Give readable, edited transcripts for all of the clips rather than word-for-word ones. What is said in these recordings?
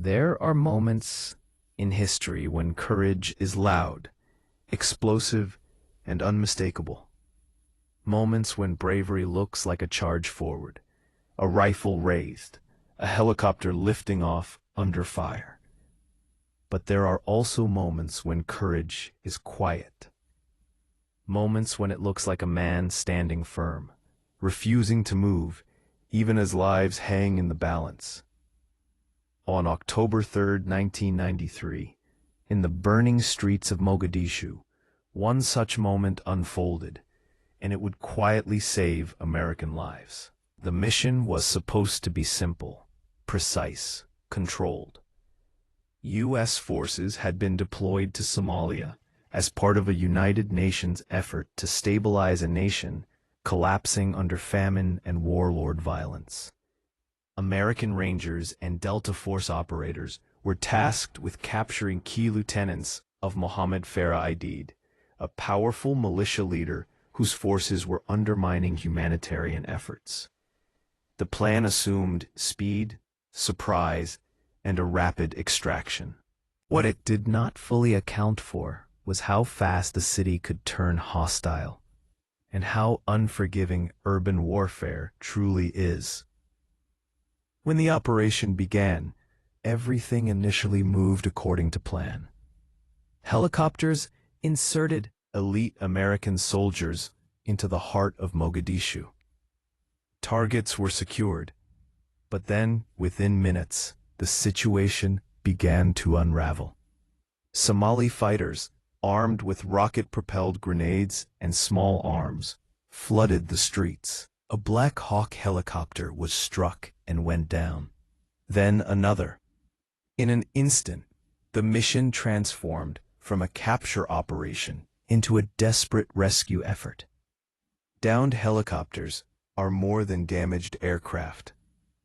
There are moments in history when courage is loud, explosive, and unmistakable. Moments when bravery looks like a charge forward, a rifle raised, a helicopter lifting off under fire. But there are also moments when courage is quiet. Moments when it looks like a man standing firm, refusing to move, even as lives hang in the balance. On October 3, 1993, in the burning streets of Mogadishu, one such moment unfolded, and it would quietly save American lives. The mission was supposed to be simple, precise, controlled. U.S. forces had been deployed to Somalia as part of a United Nations effort to stabilize a nation collapsing under famine and warlord violence. American Rangers and Delta Force operators were tasked with capturing key lieutenants of Mohammed Farah Aidid, a powerful militia leader whose forces were undermining humanitarian efforts. The plan assumed speed, surprise, and a rapid extraction. What it did not fully account for was how fast the city could turn hostile, and how unforgiving urban warfare truly is. When the operation began, everything initially moved according to plan. Helicopters inserted elite American soldiers into the heart of Mogadishu. Targets were secured, but then, within minutes, the situation began to unravel. Somali fighters, armed with rocket-propelled grenades and small arms, flooded the streets. A Black Hawk helicopter was struck and went down. Then another. In an instant, the mission transformed from a capture operation into a desperate rescue effort. Downed helicopters are more than damaged aircraft.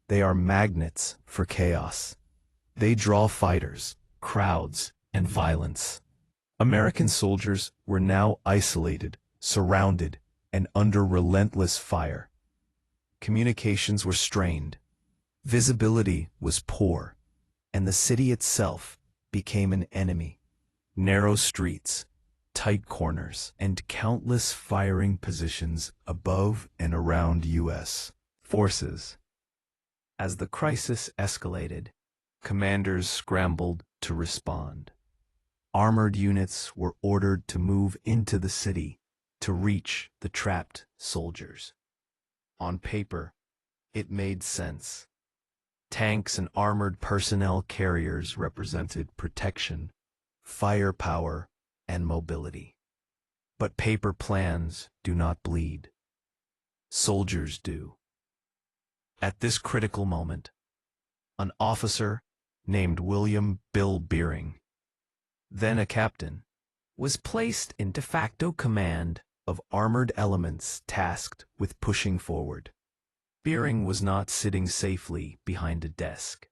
They are magnets for chaos. They draw fighters, crowds, and violence. American soldiers were now isolated, surrounded, and under relentless fire. Communications were strained. Visibility was poor, and the city itself became an enemy. Narrow streets, tight corners, and countless firing positions above and around U.S. forces. As the crisis escalated, commanders scrambled to respond. Armored units were ordered to move into the city to reach the trapped soldiers. On paper, it made sense. Tanks and armored personnel carriers represented protection, firepower, and mobility. But paper plans do not bleed. Soldiers do. At this critical moment, an officer named William Bill Beering, then a captain, was placed in de facto command of armored elements tasked with pushing forward. Beering was not sitting safely behind a desk.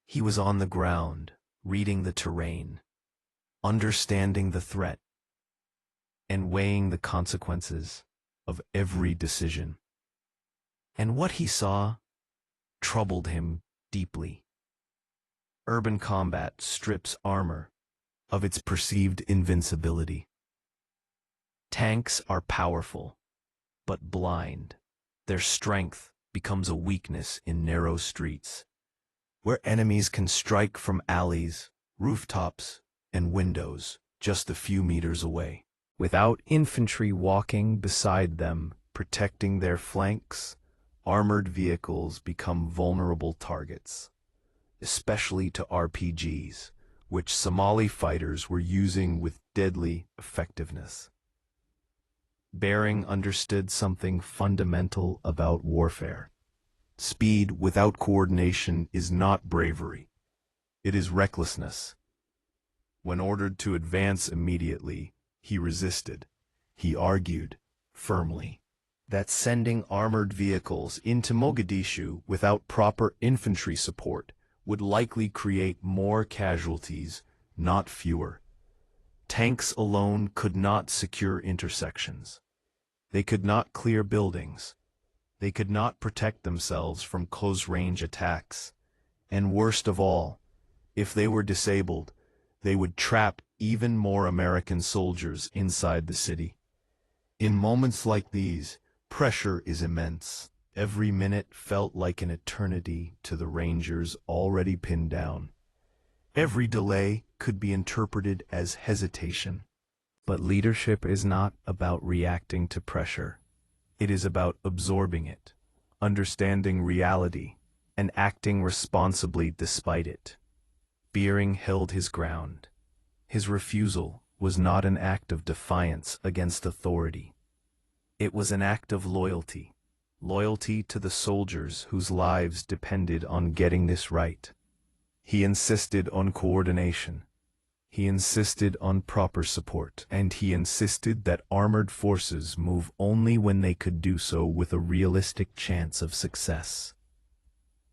He was on the ground, reading the terrain, understanding the threat, and weighing the consequences of every decision. And what he saw troubled him deeply. Urban combat strips armor of its perceived invincibility. Tanks are powerful, but blind. Their strength becomes a weakness in narrow streets, where enemies can strike from alleys, rooftops, and windows just a few meters away. Without infantry walking beside them, protecting their flanks, armored vehicles become vulnerable targets, especially to RPGs, which Somali fighters were using with deadly effectiveness. Beering understood something fundamental about warfare. Speed without coordination is not bravery. It is recklessness. When ordered to advance immediately, he resisted. He argued, firmly, that sending armored vehicles into Mogadishu without proper infantry support would likely create more casualties, not fewer. Tanks alone could not secure intersections. They could not clear buildings. They could not protect themselves from close-range attacks. And worst of all, If they were disabled, they would trap even more American soldiers inside the city. In moments like these, pressure is immense. Every minute felt like an eternity to the Rangers already pinned down. Every delay could be interpreted as hesitation. But leadership is not about reacting to pressure. It is about absorbing it, understanding reality, and acting responsibly despite it. Beering held his ground. His refusal was not an act of defiance against authority. It was an act of loyalty. Loyalty to the soldiers whose lives depended on getting this right. He insisted on coordination. He insisted on proper support, and he insisted that armored forces move only when they could do so with a realistic chance of success.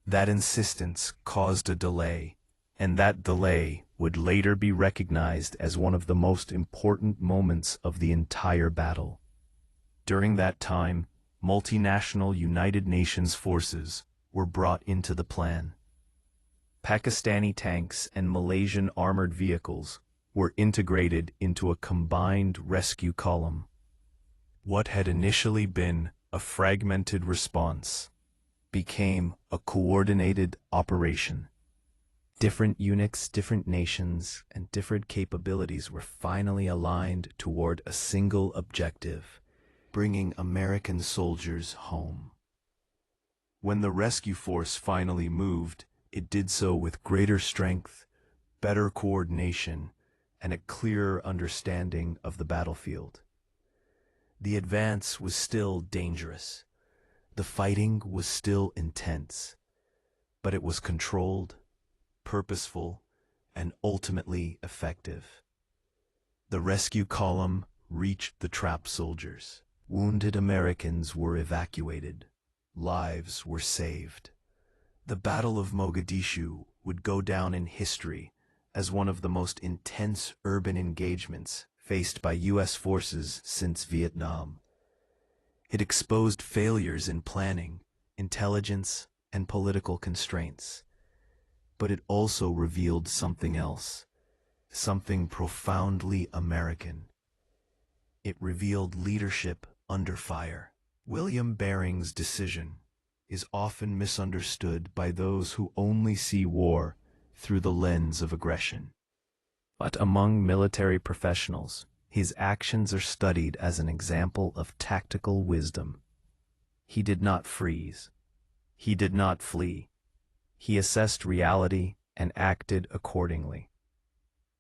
That insistence caused a delay, and that delay would later be recognized as one of the most important moments of the entire battle. During that time, multinational United Nations forces were brought into the plan. Pakistani tanks and Malaysian armored vehicles were integrated into a combined rescue column. What had initially been a fragmented response became a coordinated operation. Different units, different nations, and different capabilities were finally aligned toward a single objective: bringing American soldiers home. When the rescue force finally moved, it did so with greater strength, better coordination, and a clearer understanding of the battlefield. The advance was still dangerous. The fighting was still intense, but it was controlled, purposeful, and ultimately effective. The rescue column reached the trapped soldiers. Wounded Americans were evacuated. Lives were saved. The Battle of Mogadishu would go down in history as one of the most intense urban engagements faced by U.S. forces since Vietnam. It exposed failures in planning, intelligence, and political constraints. But it also revealed something else, something profoundly American. It revealed leadership under fire. William Bering's decision is often misunderstood by those who only see war through the lens of aggression. But among military professionals, his actions are studied as an example of tactical wisdom. He did not freeze. He did not flee. He assessed reality and acted accordingly.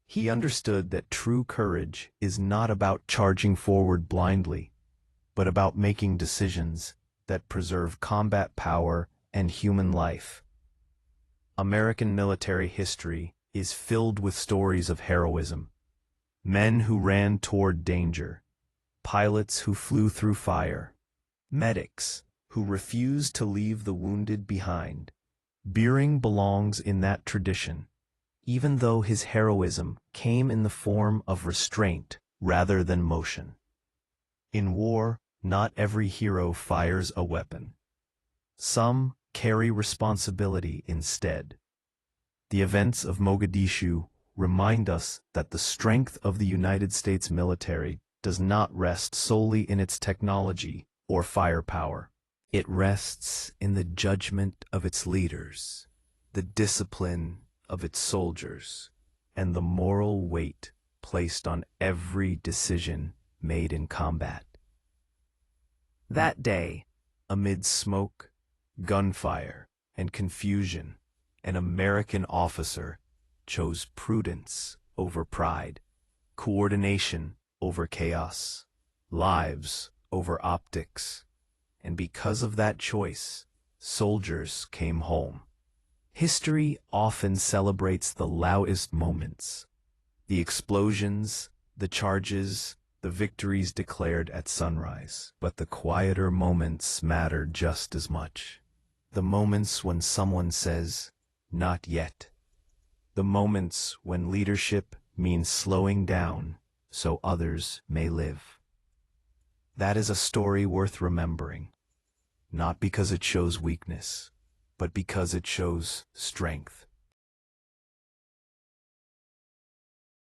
He understood that true courage is not about charging forward blindly, but about making decisions that preserve combat power and human life. American military history is filled with stories of heroism. Men who ran toward danger, pilots who flew through fire, medics who refused to leave the wounded behind. Beering belongs in that tradition, even though his heroism came in the form of restraint rather than motion. In war, not every hero fires a weapon. Some carry responsibility instead. The events of Mogadishu remind us that the strength of the United States military does not rest solely in its technology or firepower. It rests in the judgment of its leaders, the discipline of its soldiers, and the moral weight placed on every decision made in combat. That day, amid smoke, gunfire, and confusion, an American officer chose prudence over pride, coordination over chaos, lives over optics, and because of that choice, soldiers came home. History often celebrates the loudest moments, the explosions, the charges, the victories declared at sunrise. But the quieter moments matter just as much. The moments when someone says, "Not yet." The moments when leadership means slowing down so others may live. That is a story worth remembering, not because it shows weakness, but because it shows strength.